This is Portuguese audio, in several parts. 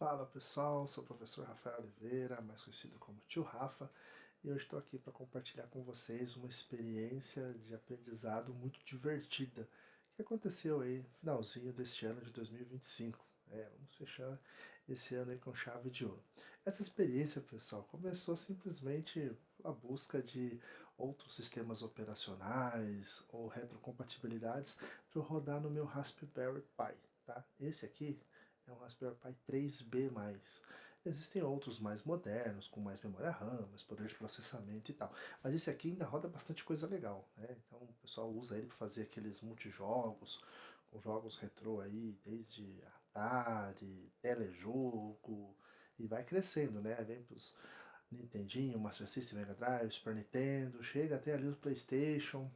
Fala pessoal, sou o professor Rafael Oliveira, mais conhecido como Tio Rafa, e eu estou aqui para compartilhar com vocês uma experiência de aprendizado muito divertida que aconteceu aí no finalzinho deste ano de 2025. Vamos fechar esse ano aí com chave de ouro. Essa experiência, pessoal, começou simplesmente a busca de outros sistemas operacionais ou retrocompatibilidades para eu rodar no meu Raspberry Pi, tá? Esse aqui é um Raspberry Pi 3B+. Existem outros mais modernos, com mais memória RAM, mais poder de processamento e tal. Mas esse aqui ainda roda bastante coisa legal, né? Então o pessoal usa ele para fazer aqueles multijogos, com jogos retrô aí, desde Atari, telejogo, e vai crescendo, né? Vem pros Nintendinho, Master System, Mega Drive, Super Nintendo, chega até ali o PlayStation,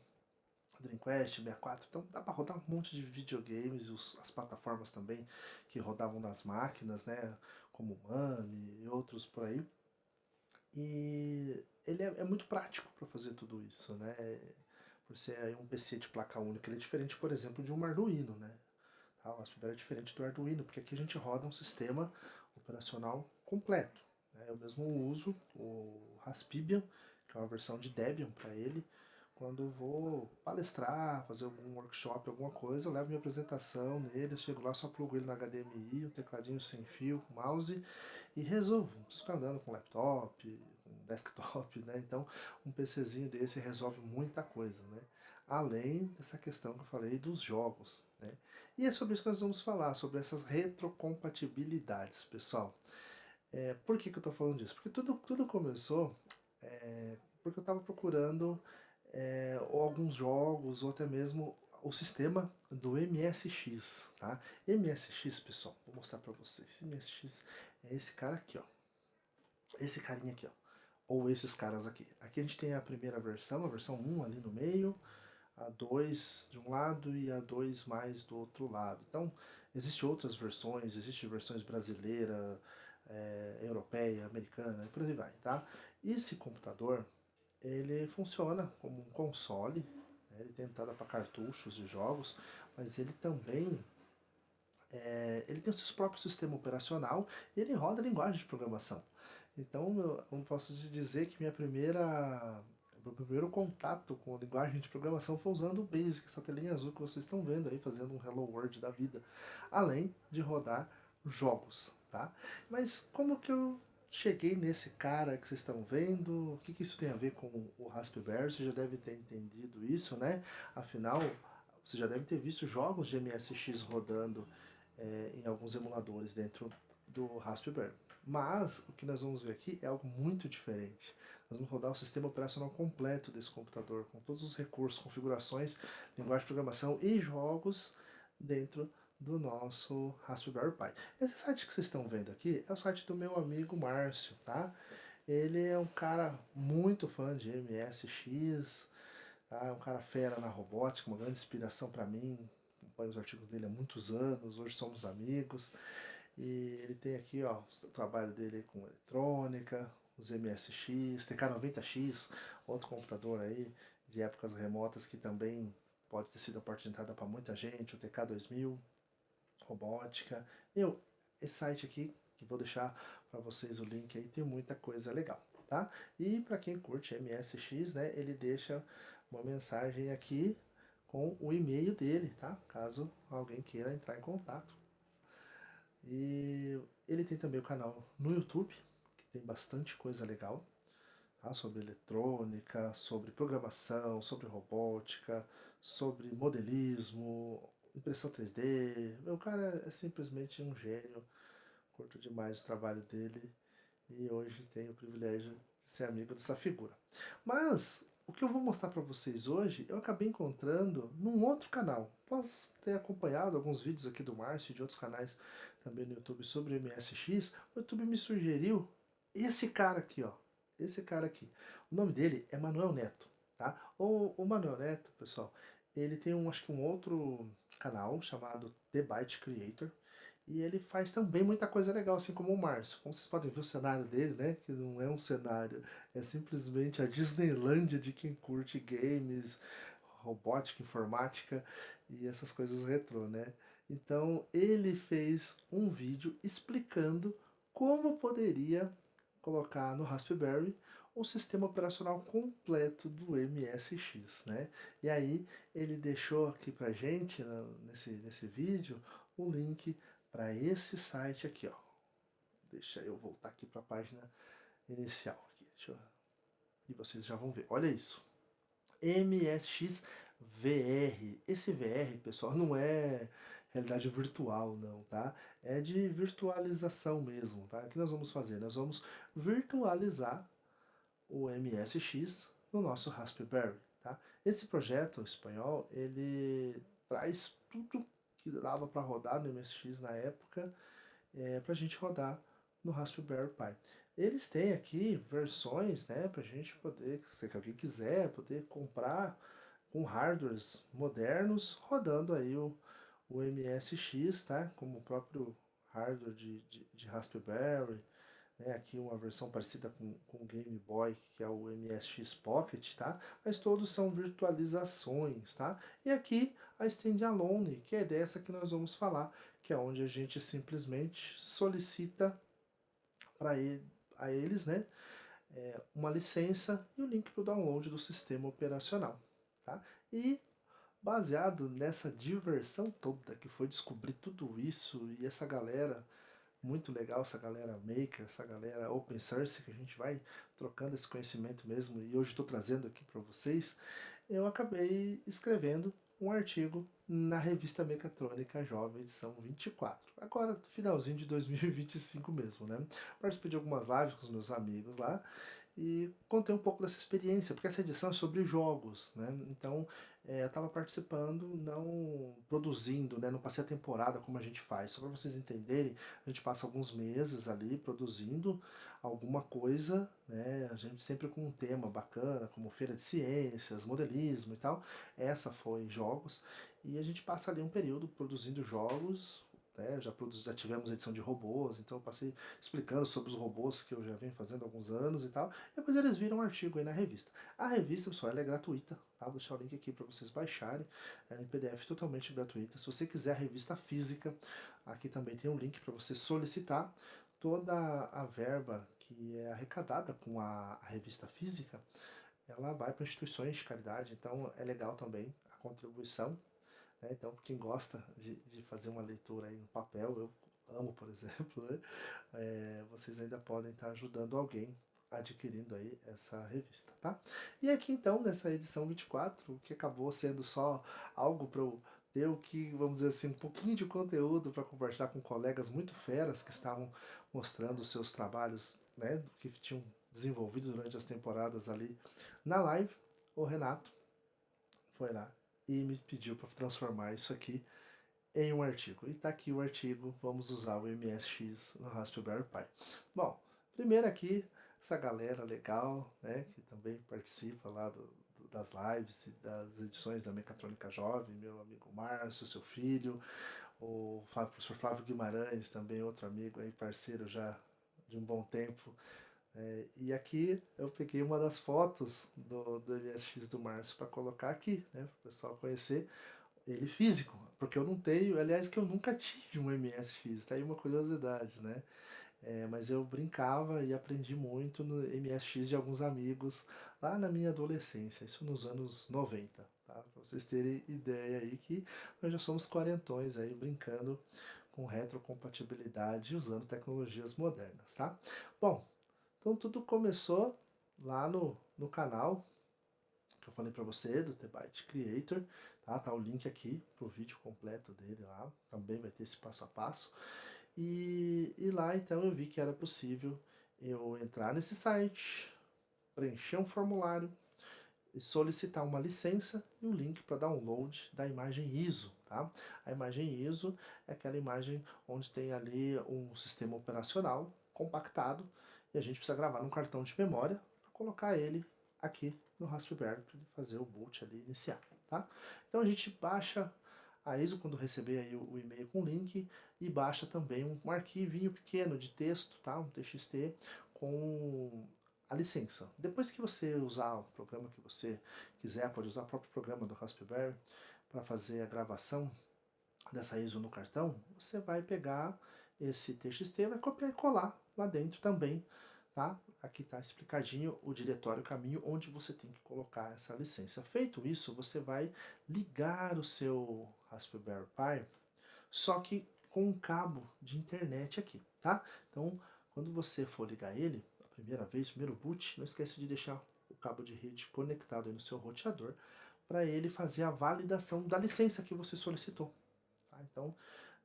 Dreamcast, 64, então dá para rodar um monte de videogames, as plataformas também que rodavam nas máquinas, né, como Mami e outros por aí. E ele é muito prático para fazer tudo isso, né, por ser um PC de placa única, ele é diferente, por exemplo, de um Arduino, né. O Raspberry é diferente do Arduino, porque aqui a gente roda um sistema operacional completo. Né? Eu mesmo uso o Raspbian, que é uma versão de Debian para ele. Quando eu vou palestrar, fazer algum workshop, alguma coisa, eu levo minha apresentação nele, eu chego lá, só plugo ele no HDMI, um tecladinho sem fio, mouse e resolvo. Não preciso ficar andando com laptop, com desktop, né? Então, um PCzinho desse resolve muita coisa, né? Além dessa questão que eu falei dos jogos, né? E é sobre isso que nós vamos falar, sobre essas retrocompatibilidades, pessoal. Por que eu estou falando disso? Porque tudo começou porque eu estava procurando alguns jogos, ou até mesmo o sistema do MSX, tá? MSX, pessoal, vou mostrar para vocês. MSX é esse cara aqui, ó. Esse carinha aqui, ó. Ou esses caras aqui. Aqui a gente tem a primeira versão, a versão 1 ali no meio, a 2 de um lado e a 2 mais do outro lado. Então, existem outras versões, existem versões brasileira, europeia, americana, e por aí vai, tá? Esse computador, ele funciona como um console, né? Ele tem entrada para cartuchos de jogos, mas ele também ele tem o seu próprio sistema operacional e ele roda linguagem de programação. Então, eu posso dizer que meu primeiro contato com a linguagem de programação foi usando o Basic, essa telinha azul que vocês estão vendo aí, fazendo um Hello World da vida, além de rodar jogos, tá? Mas como que eu cheguei nesse cara que vocês estão vendo? O que, que isso tem a ver com o Raspberry? Você já deve ter entendido isso, né? Afinal, você já deve ter visto jogos de MSX rodando em alguns emuladores dentro do Raspberry. Mas o que nós vamos ver aqui é algo muito diferente. Nós vamos rodar o sistema operacional completo desse computador, com todos os recursos, configurações, linguagem de programação e jogos dentro do nosso Raspberry Pi. Esse site que vocês estão vendo aqui é o site do meu amigo Márcio, tá? Ele é um cara muito fã de MSX, tá? É um cara fera na robótica, uma grande inspiração para mim. Acompanho os artigos dele há muitos anos, hoje somos amigos. E ele tem aqui ó, o trabalho dele com eletrônica, os MSX, TK90X, outro computador aí de épocas remotas que também pode ter sido a porta de entrada para muita gente, o TK2000, robótica. Meu, esse site aqui, que vou deixar para vocês o link aí, tem muita coisa legal, tá? E para quem curte MSX, né, ele deixa uma mensagem aqui com o e-mail dele, tá? Caso alguém queira entrar em contato. E ele tem também o canal no YouTube, que tem bastante coisa legal, tá? Sobre eletrônica, sobre programação, sobre robótica, sobre modelismo, impressão 3D. O cara é simplesmente um gênio, curto demais o trabalho dele e hoje tenho o privilégio de ser amigo dessa figura. Mas o que eu vou mostrar para vocês hoje, eu acabei encontrando num outro canal. Posso ter acompanhado alguns vídeos aqui do Márcio e de outros canais também no YouTube sobre MSX. O YouTube me sugeriu esse cara aqui, ó. Esse cara aqui. O nome dele é Manuel Neto, tá? O Manuel Neto, pessoal, ele tem acho que um outro canal chamado The Byte Creator. E ele faz também muita coisa legal, assim como o Márcio. Como vocês podem ver o cenário dele, né? Que não é um cenário, é simplesmente a Disneylândia de quem curte games, robótica, informática e essas coisas retrô, né? Então ele fez um vídeo explicando como poderia colocar no Raspberry o sistema operacional completo do MSX, né? E aí ele deixou aqui pra gente, nesse vídeo, o link para esse site aqui, ó. Deixa eu voltar aqui para a página inicial. Aqui. E vocês já vão ver. Olha isso. MSX VR. Esse VR, pessoal, não é realidade virtual, não, tá? É de virtualização mesmo, tá? O que nós vamos fazer? Nós vamos virtualizar o MSX no nosso Raspberry, tá? Esse projeto espanhol, ele traz tudo que dava para rodar no MSX na época, para a gente rodar no Raspberry Pi. Eles têm aqui versões, né, para a gente poder, se alguém quiser, poder comprar com hardwares modernos, rodando aí o MSX, tá? Como o próprio hardware de Raspberry, né? Aqui uma versão parecida com o Game Boy, que é o MSX Pocket, tá? Mas todos são virtualizações, tá? E aqui a Standalone, que é dessa que nós vamos falar, que é onde a gente simplesmente solicita para a eles, né? Uma licença e o link para o download do sistema operacional, tá? E baseado nessa diversão toda que foi descobrir tudo isso e essa galera muito legal, essa galera maker, essa galera open source, que a gente vai trocando esse conhecimento mesmo, e hoje estou trazendo aqui para vocês, eu acabei escrevendo um artigo na revista Mecatrônica Jovem, edição 24. Agora, finalzinho de 2025 mesmo, né? Participei de algumas lives com os meus amigos lá, e contei um pouco dessa experiência, porque essa edição é sobre jogos, né? Então, eu estava participando, não produzindo, né? Não passei a temporada como a gente faz. Só para vocês entenderem, a gente passa alguns meses ali produzindo alguma coisa, né? A gente sempre com um tema bacana, como feira de ciências, modelismo e tal. Essa foi jogos. E a gente passa ali um período produzindo jogos, né? Já tivemos edição de robôs, então eu passei explicando sobre os robôs que eu já venho fazendo há alguns anos e tal. E depois eles viram um artigo aí na revista. A revista, pessoal, ela é gratuita, tá? Vou deixar o link aqui para vocês baixarem. Ela é em PDF totalmente gratuita. Se você quiser a revista física, aqui também tem um link para você solicitar. Toda a verba que é arrecadada com a revista física, ela vai para instituições de caridade, então é legal também a contribuição, né? Então, quem gosta de fazer uma leitura aí no papel, eu amo, por exemplo, né? Vocês ainda podem estar ajudando alguém adquirindo aí essa revista, tá? E aqui então, nessa edição 24, que acabou sendo só algo para eu ter o que, vamos dizer assim, um pouquinho de conteúdo para compartilhar com colegas muito feras que estavam mostrando os seus trabalhos, né, do que tinham desenvolvido durante as temporadas ali na live, o Renato foi lá e me pediu para transformar isso aqui em um artigo. E está aqui o artigo, vamos usar o MSX no Raspberry Pi. Bom, primeiro aqui, essa galera legal, né, que também participa lá das lives e das edições da Mecatrônica Jovem, meu amigo Márcio, seu filho, o professor Flávio Guimarães, também outro amigo aí, parceiro já de um bom tempo. E aqui eu peguei uma das fotos do MSX do Márcio para colocar aqui, né, para o pessoal conhecer ele físico, porque eu não tenho, aliás, que eu nunca tive um MSX, tá aí uma curiosidade, né? Mas eu brincava e aprendi muito no MSX de alguns amigos lá na minha adolescência, isso nos anos 90, tá? Pra vocês terem ideia aí que nós já somos quarentões aí brincando com retrocompatibilidade usando tecnologias modernas, tá? Bom, então tudo começou lá no canal que eu falei para você, do The Byte Creator, tá? Tá o link aqui pro vídeo completo dele lá, também vai ter esse passo a passo. E lá então eu vi que era possível eu entrar nesse site, preencher um formulário e solicitar uma licença e o link para download da imagem ISO, tá? A imagem ISO é aquela imagem onde tem ali um sistema operacional compactado e a gente precisa gravar num cartão de memória para colocar ele aqui no Raspberry para ele fazer o boot ali iniciar, tá? Então a gente baixa a ISO quando receber aí o e-mail com o link e baixa também um arquivinho pequeno de texto, tá? Um TXT com a licença. Depois que você usar o programa que você quiser, pode usar o próprio programa do Raspberry para fazer a gravação dessa ISO no cartão, você vai pegar esse TXT, vai copiar e colar lá dentro também, tá? Aqui está explicadinho o diretório caminho onde você tem que colocar essa licença. Feito isso, você vai ligar o seu Raspberry Pi, só que com um cabo de internet aqui, tá? Então, quando você for ligar ele, a primeira vez, primeiro boot, não esqueça de deixar o cabo de rede conectado aí no seu roteador para ele fazer a validação da licença que você solicitou. Tá? Então,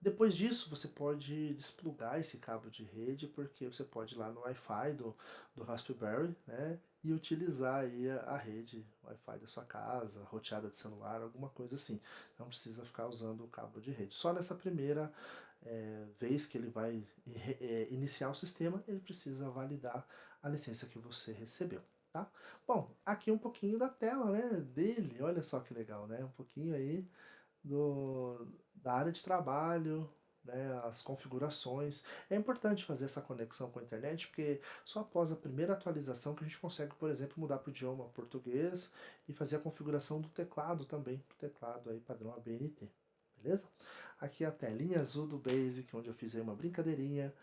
depois disso, você pode desplugar esse cabo de rede, porque você pode ir lá no Wi-Fi do Raspberry, né, e utilizar aí a rede Wi-Fi da sua casa, roteada de celular, alguma coisa assim. Não precisa ficar usando o cabo de rede. Só nessa primeira vez que ele vai iniciar o sistema, ele precisa validar a licença que você recebeu. Tá? Bom, aqui um pouquinho da tela, né, dele, olha só que legal, né? Um pouquinho aí da área de trabalho, né, as configurações. É importante fazer essa conexão com a internet, porque só após a primeira atualização que a gente consegue, por exemplo, mudar para o idioma português e fazer a configuração do teclado também, do teclado aí padrão ABNT. Beleza? Aqui a telinha azul do Basic, onde eu fiz aí uma brincadeirinha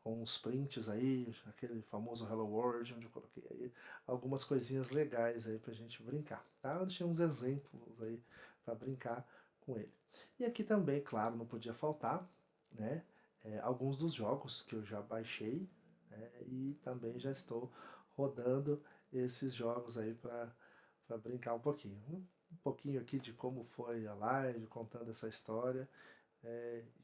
com os prints aí, aquele famoso Hello World, onde eu coloquei aí algumas coisinhas legais aí pra gente brincar, tá? Eu deixei uns exemplos aí para brincar com ele. E aqui também, claro, não podia faltar, né, alguns dos jogos que eu já baixei, né, e também já estou rodando esses jogos aí para brincar um pouquinho. Um pouquinho aqui de como foi a live, contando essa história,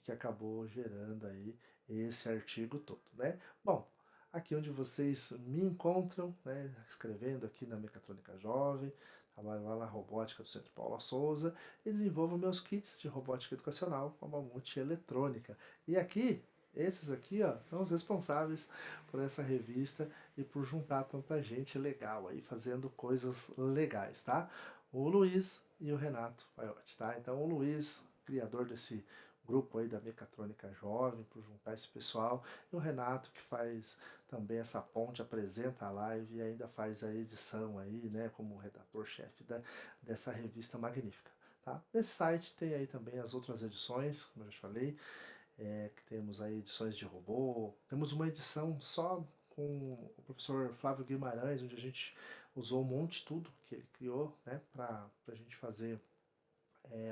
que acabou gerando aí esse artigo todo, né? Bom, aqui onde vocês me encontram, né, escrevendo aqui na Mecatrônica Jovem, trabalho lá na Robótica do Centro Paulo Souza e desenvolvo meus kits de robótica educacional com a Mamute Eletrônica. E aqui, esses aqui, ó, são os responsáveis por essa revista e por juntar tanta gente legal aí, fazendo coisas legais, tá? O Luiz e o Renato Paiotti, tá? Então o Luiz, criador desse grupo aí da Mecatrônica Jovem, por juntar esse pessoal, e o Renato que faz também essa ponte, apresenta a live e ainda faz a edição aí, né, como redator-chefe dessa revista magnífica. Tá? Nesse site tem aí também as outras edições, como eu já falei, que temos aí edições de robô, temos uma edição só com o professor Flávio Guimarães, onde a gente usou um monte de tudo que ele criou, né, para a gente fazer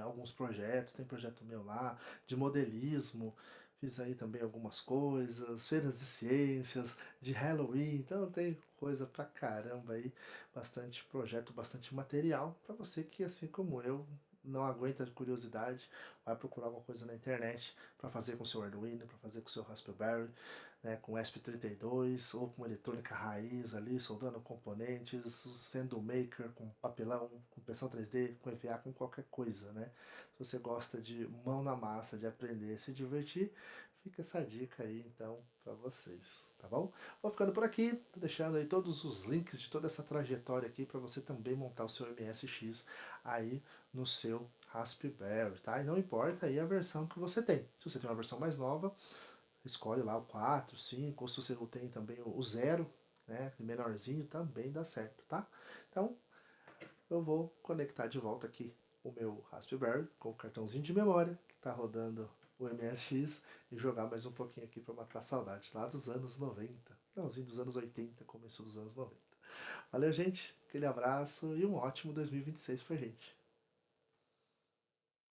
alguns projetos, tem projeto meu lá, de modelismo, fiz aí também algumas coisas, feiras de ciências, de Halloween, então tem coisa pra caramba aí, bastante projeto, bastante material, para você que, assim como eu, não aguenta de curiosidade, vai procurar alguma coisa na internet para fazer com seu Arduino, para fazer com seu Raspberry, né, com ESP32 ou com eletrônica raiz ali, soldando componentes, sendo maker com papelão, com impressão 3D, com EVA, com qualquer coisa, né? Se você gosta de mão na massa, de aprender e se divertir, fica essa dica aí então para vocês, tá bom? Vou ficando por aqui, tô deixando aí todos os links de toda essa trajetória aqui para você também montar o seu MSX aí no seu Raspberry, tá? E não importa aí a versão que você tem. Se você tem uma versão mais nova, escolhe lá o 4, 5, ou se você tem também o 0, né, menorzinho, também dá certo, tá? Então, eu vou conectar de volta aqui o meu Raspberry com o cartãozinho de memória que está rodando o MSX e jogar mais um pouquinho aqui para matar a saudade lá dos anos 90, finalzinho dos anos 80, começo dos anos 90. Valeu, gente, aquele abraço e um ótimo 2026 pra gente.